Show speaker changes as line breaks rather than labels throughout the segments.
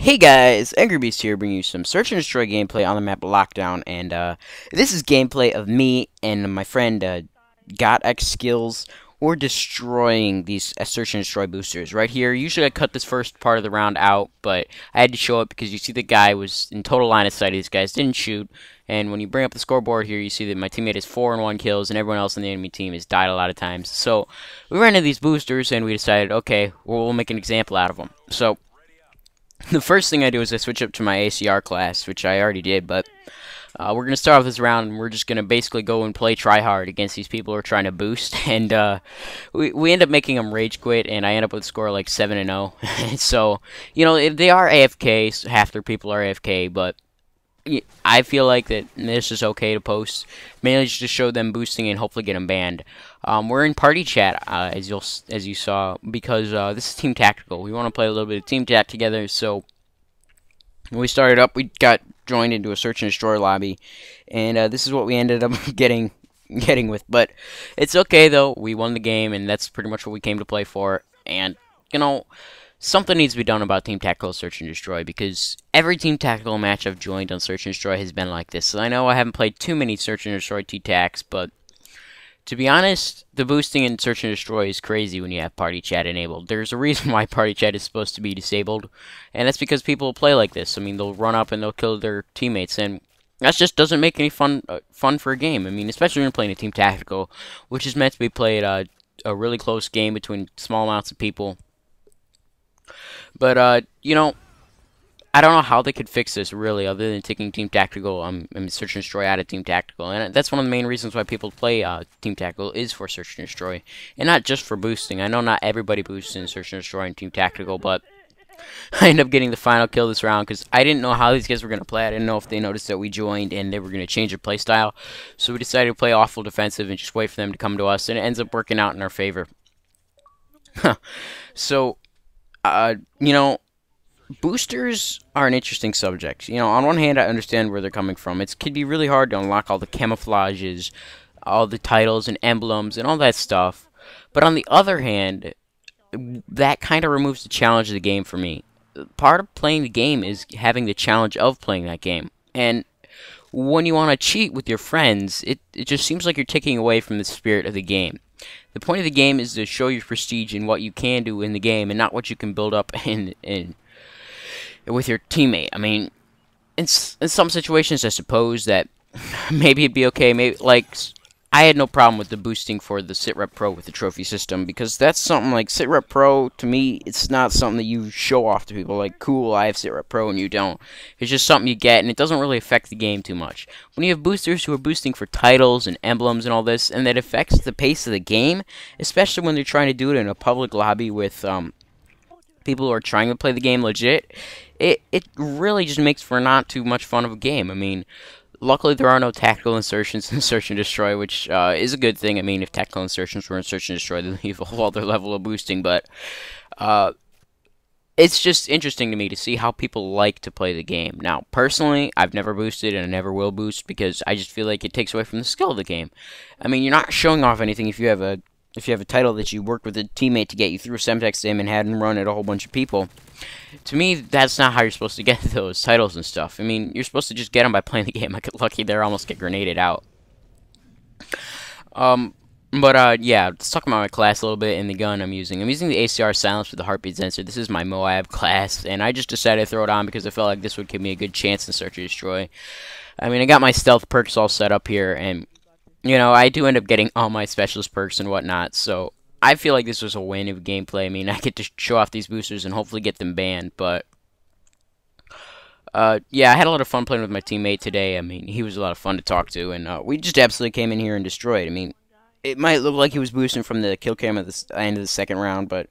Hey guys, Angry Beast here, bringing you some Search and Destroy gameplay on the map Lockdown, and this is gameplay of me and my friend GotxKillezx. We're destroying these Search and Destroy boosters right here. Usually I cut this first part of the round out, but I had to show it because you see the guy was in total line of sight. These guys didn't shoot, and when you bring up the scoreboard here, you see that my teammate has 4 and 1 kills, and everyone else on the enemy team has died a lot of times. So we ran into these boosters, and we decided, okay, well, we'll make an example out of them. So the first thing I do is I switch up to my ACR class, which I already did, but we're going to start off this round, and we're just going to basically go and play tryhard against these people who are trying to boost, and we end up making them rage quit, and I end up with a score like 7-0. So, you know, they are AFK, so half their people are AFK, but I feel like that this is okay to post, mainly just to show them boosting and hopefully get them banned. We're in party chat, as you saw, because this is team tactical. We want to play a little bit of team chat together. So when we started up, we got joined into a search and destroy lobby, and this is what we ended up getting with. But it's okay though. We won the game, and that's pretty much what we came to play for. And you know, something needs to be done about Team Tactical Search and Destroy, because every Team Tactical match I've joined on Search and Destroy has been like this. So I know I haven't played too many Search and Destroy T-Tacs, but to be honest, the boosting in Search and Destroy is crazy when you have Party Chat enabled. There's a reason why Party Chat is supposed to be disabled, and that's because people play like this. I mean, they'll run up and they'll kill their teammates, and that just doesn't make any fun for a game. I mean, especially when you're playing a Team Tactical, which is meant to be played a really close game between small amounts of people. But, you know, I don't know how they could fix this, really, other than taking Team Tactical, Search and Destroy out of Team Tactical. And that's one of the main reasons why people play Team Tactical, is for Search and Destroy. And not just for boosting. I know not everybody boosts in Search and Destroy and Team Tactical, but I ended up getting the final kill this round, because I didn't know how these guys were going to play. I didn't know if they noticed that we joined and they were going to change their playstyle. So we decided to play awful defensive and just wait for them to come to us, and it ends up working out in our favor. So, you know, boosters are an interesting subject. You know, on one hand, I understand where they're coming from. It could be really hard to unlock all the camouflages, all the titles and emblems, and all that stuff. But on the other hand, that kind of removes the challenge of the game for me. Part of playing the game is having the challenge of playing that game. And when you want to cheat with your friends, it just seems like you're taking away from the spirit of the game. The point of the game is to show your prestige in what you can do in the game, and not what you can build up in with your teammate. I mean, in some situations, I suppose that maybe it'd be okay. Maybe, like, I had no problem with the boosting for the SitRep Pro with the trophy system, because that's something like SitRep Pro, to me, it's not something that you show off to people, like, cool, I have SitRep Pro and you don't. It's just something you get, and it doesn't really affect the game too much. When you have boosters who are boosting for titles and emblems and all this, and that affects the pace of the game, especially when they're trying to do it in a public lobby with people who are trying to play the game legit, it really just makes for not too much fun of a game. I mean, luckily there are no tactical insertions in Search and Destroy, which is a good thing. I mean, if tactical insertions were in Search and Destroy, they'd leave a whole other level of boosting, but it's just interesting to me to see how people like to play the game. Now, personally, I've never boosted and I never will boost, because I just feel like it takes away from the skill of the game. I mean, you're not showing off anything if you have a title that you worked with a teammate to get you through a Semtex sim and had him run at a whole bunch of people. To me, that's not how you're supposed to get those titles and stuff. I mean, you're supposed to just get them by playing the game. I get lucky there, almost get grenaded out. Yeah, let's talk about my class a little bit and the gun I'm using. I'm using the ACR Silence with the heartbeat sensor. This is my Moab class, and I just decided to throw it on because I felt like this would give me a good chance in Search and Destroy. I mean, I got my stealth perks all set up here, and you know, I do end up getting all my specialist perks and whatnot, so I feel like this was a win of gameplay. I mean, I get to show off these boosters and hopefully get them banned, but yeah, I had a lot of fun playing with my teammate today. I mean, he was a lot of fun to talk to, and we just absolutely came in here and destroyed. I mean, it might look like he was boosting from the kill cam at the end of the second round, but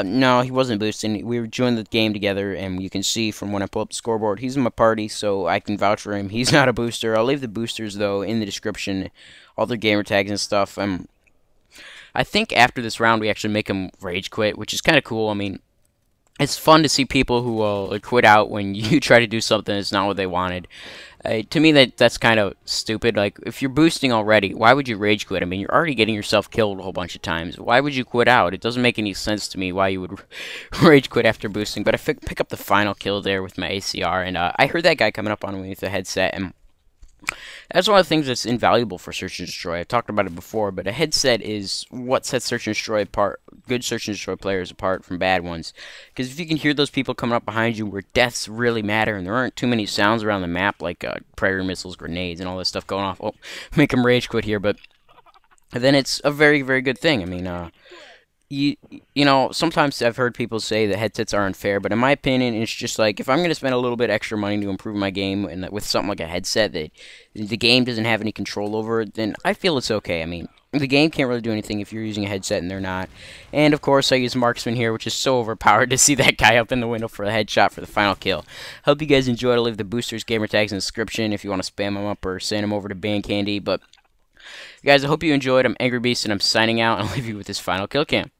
no, he wasn't boosting. We were doing the game together, and you can see from when I pull up the scoreboard, he's in my party, so I can vouch for him. He's not a booster. I'll leave the boosters, though, in the description, all their gamer tags and stuff. I think after this round, we actually make him rage quit, which is kind of cool. I mean, it's fun to see people who will quit out when you try to do something that's not what they wanted. To me, that's kind of stupid. Like, if you're boosting already, why would you rage quit? I mean, you're already getting yourself killed a whole bunch of times. Why would you quit out? It doesn't make any sense to me why you would rage quit after boosting. But I pick up the final kill there with my ACR, and I heard that guy coming up on me with a headset, and that's one of the things that's invaluable for Search and Destroy. I've talked about it before, but a headset is what sets Search and Destroy apart, good Search and Destroy players apart from bad ones. Because if you can hear those people coming up behind you where deaths really matter, and there aren't too many sounds around the map, like prayer missiles, grenades, and all this stuff going off, oh, make them rage quit here, but then it's a very, very good thing. I mean, you you know, sometimes I've heard people say that headsets are unfair, but in my opinion, it's just like if I'm going to spend a little bit extra money to improve my game and with something like a headset that the game doesn't have any control over, then I feel it's okay. I mean, the game can't really do anything if you're using a headset and they're not. And of course, I use marksman here, which is so overpowered to see that guy up in the window for a headshot for the final kill. Hope you guys enjoyed. I'll leave the boosters, gamer tags in the description if you want to spam them up or send them over to Band Candy. But guys, I hope you enjoyed. I'm Angry Beast and I'm signing out. I'll leave you with this final kill cam.